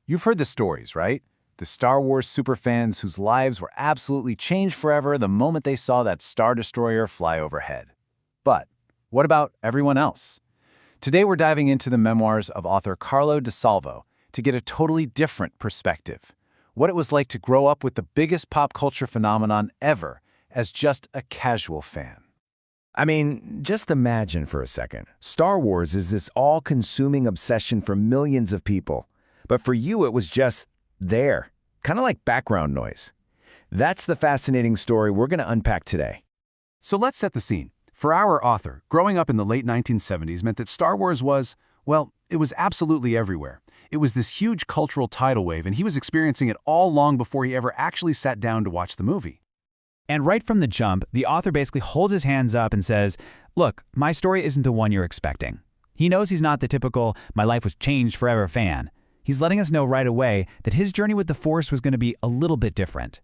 You've heard the stories, right? The Star Wars superfans whose lives were absolutely changed forever the moment they saw that Star Destroyer fly overhead. But what about everyone else? Today we're diving into the memoirs of author Carlo DeSalvo to get a totally different perspective. What it was like to grow up with the biggest pop culture phenomenon ever as just a casual fan. I mean, just imagine for a second. Star Wars is this all-consuming obsession for millions of people. But for you, it was just there, kind of like background noise. That's the fascinating story we're going to unpack today. So let's set the scene. For our author, growing up in the late 1970s meant that Star Wars was, well, it was absolutely everywhere. It was this huge cultural tidal wave, and he was experiencing it all long before he ever actually sat down to watch the movie. And right from the jump, the author basically holds his hands up and says, look, my story isn't the one you're expecting. He knows he's not the typical, my life was changed forever fan. He's letting us know right away that his journey with the Force was going to be a little bit different.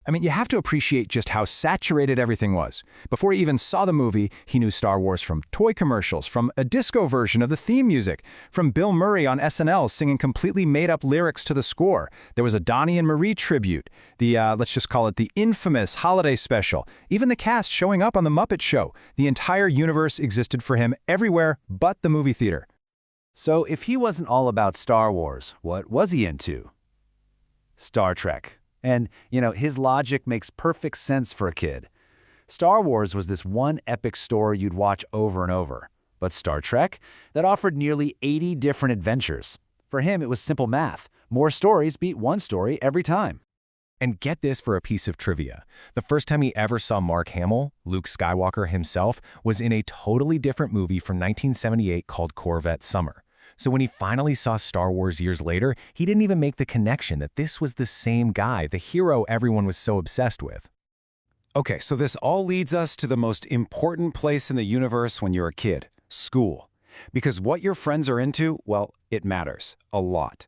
I mean, you have to appreciate just how saturated everything was. Before he even saw the movie, he knew Star Wars from toy commercials, from a disco version of the theme music, from Bill Murray on SNL singing completely made-up lyrics to the score. There was a Donnie and Marie tribute, let's just call it the infamous holiday special, even the cast showing up on The Muppet Show. The entire universe existed for him everywhere but the movie theater. So if he wasn't all about Star Wars, what was he into? Star Trek. And, his logic makes perfect sense for a kid. Star Wars was this one epic story you'd watch over and over. But Star Trek, that offered nearly 80 different adventures. For him, it was simple math. More stories beat one story every time. And get this for a piece of trivia. The first time he ever saw Mark Hamill, Luke Skywalker himself, was in a totally different movie from 1978 called Corvette Summer. So when he finally saw Star Wars years later, he didn't even make the connection that this was the same guy, the hero everyone was so obsessed with. Okay, so this all leads us to the most important place in the universe when you're a kid, school. Because what your friends are into, well, it matters a lot.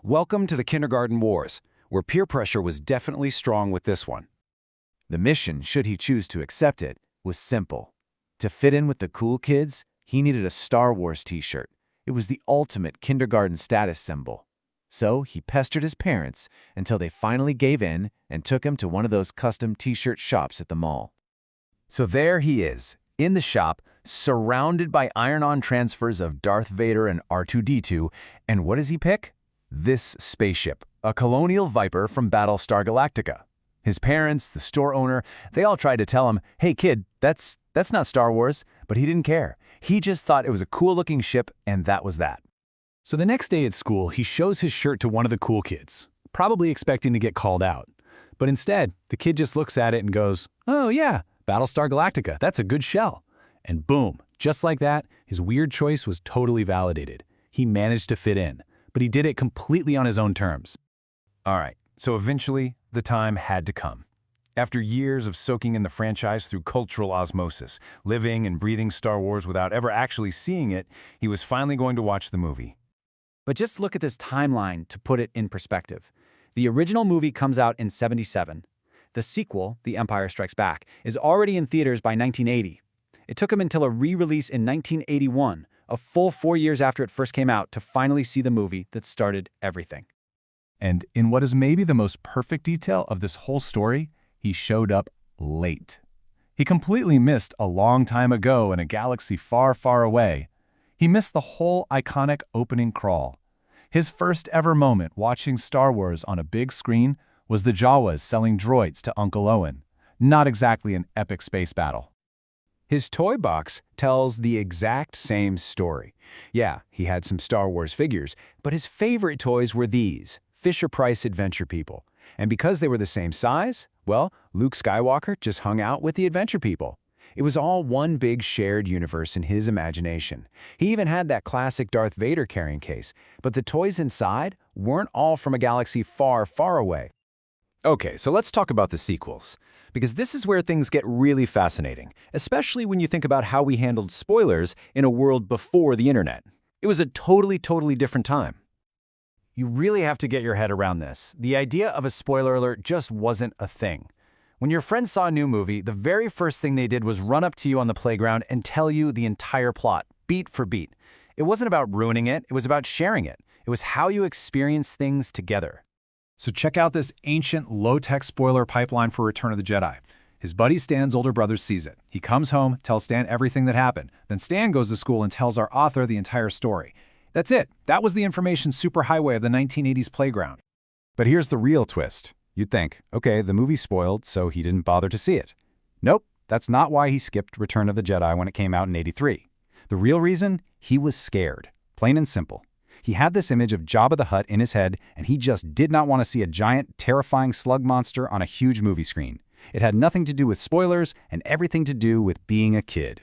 Welcome to the Kindergarten Wars, where peer pressure was definitely strong with this one. The mission, should he choose to accept it, was simple. To fit in with the cool kids, he needed a Star Wars t-shirt. It was the ultimate kindergarten status symbol. So he pestered his parents until they finally gave in and took him to one of those custom t-shirt shops at the mall. So there he is, in the shop, surrounded by iron-on transfers of Darth Vader and R2-D2, and what does he pick? This spaceship, a Colonial Viper from Battlestar Galactica. His parents, the store owner, they all tried to tell him, hey kid, that's not Star Wars, but he didn't care. He just thought it was a cool-looking ship, and that was that. So the next day at school, he shows his shirt to one of the cool kids, probably expecting to get called out. But instead, the kid just looks at it and goes, oh yeah, Battlestar Galactica, that's a good shell. And boom, just like that, his weird choice was totally validated. He managed to fit in, but he did it completely on his own terms. All right, so eventually, the time had to come. After years of soaking in the franchise through cultural osmosis, living and breathing Star Wars without ever actually seeing it, he was finally going to watch the movie. But just look at this timeline to put it in perspective. The original movie comes out in '77. The sequel, The Empire Strikes Back, is already in theaters by 1980. It took him until a re-release in 1981, a full 4 years after it first came out, to finally see the movie that started everything. And in what is maybe the most perfect detail of this whole story, he showed up late. He completely missed a long time ago in a galaxy far, far away. He missed the whole iconic opening crawl. His first ever moment watching Star Wars on a big screen was the Jawas selling droids to Uncle Owen. Not exactly an epic space battle. His toy box tells the exact same story. Yeah, he had some Star Wars figures, but his favorite toys were these, Fisher-Price Adventure People. And because they were the same size, well, Luke Skywalker just hung out with the Adventure People. It was all one big shared universe in his imagination. He even had that classic Darth Vader carrying case, but the toys inside weren't all from a galaxy far, far away. Okay, so let's talk about the sequels, because this is where things get really fascinating, especially when you think about how we handled spoilers in a world before the internet. It was a totally different time. You really have to get your head around this. The idea of a spoiler alert just wasn't a thing. When your friends saw a new movie, the very first thing they did was run up to you on the playground and tell you the entire plot, beat for beat. It wasn't about ruining it, it was about sharing it. It was how you experience things together. So check out this ancient, low-tech spoiler pipeline for Return of the Jedi. His buddy Stan's older brother sees it. He comes home, tells Stan everything that happened. Then Stan goes to school and tells our author the entire story. That's it. That was the information superhighway of the 1980s playground. But here's the real twist. You'd think, okay, the movie's spoiled, so he didn't bother to see it. Nope, that's not why he skipped Return of the Jedi when it came out in '83. The real reason? He was scared. Plain and simple. He had this image of Jabba the Hutt in his head, and he just did not want to see a giant, terrifying slug monster on a huge movie screen. It had nothing to do with spoilers and everything to do with being a kid.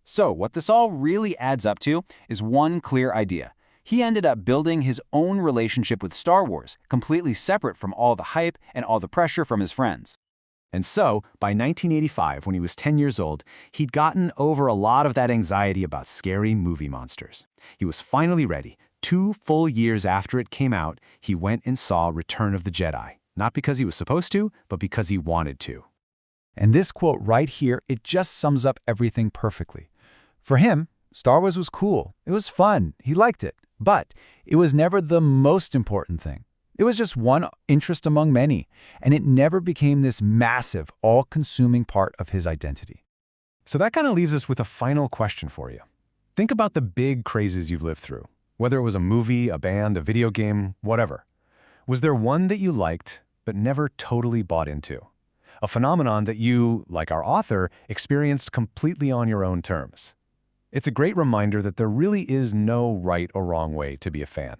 So what this all really adds up to is one clear idea. He ended up building his own relationship with Star Wars, completely separate from all the hype and all the pressure from his friends. And so, by 1985, when he was 10 years old, he'd gotten over a lot of that anxiety about scary movie monsters. He was finally ready. 2 full years after it came out, he went and saw Return of the Jedi. Not because he was supposed to, but because he wanted to. And this quote right here, it just sums up everything perfectly. For him, Star Wars was cool. It was fun. He liked it. But it was never the most important thing. It was just one interest among many, and it never became this massive, all-consuming part of his identity. So that kind of leaves us with a final question for you. Think about the big crazes you've lived through, whether it was a movie, a band, a video game, whatever. Was there one that you liked but never totally bought into? A phenomenon that you, like our author, experienced completely on your own terms. It's a great reminder that there really is no right or wrong way to be a fan.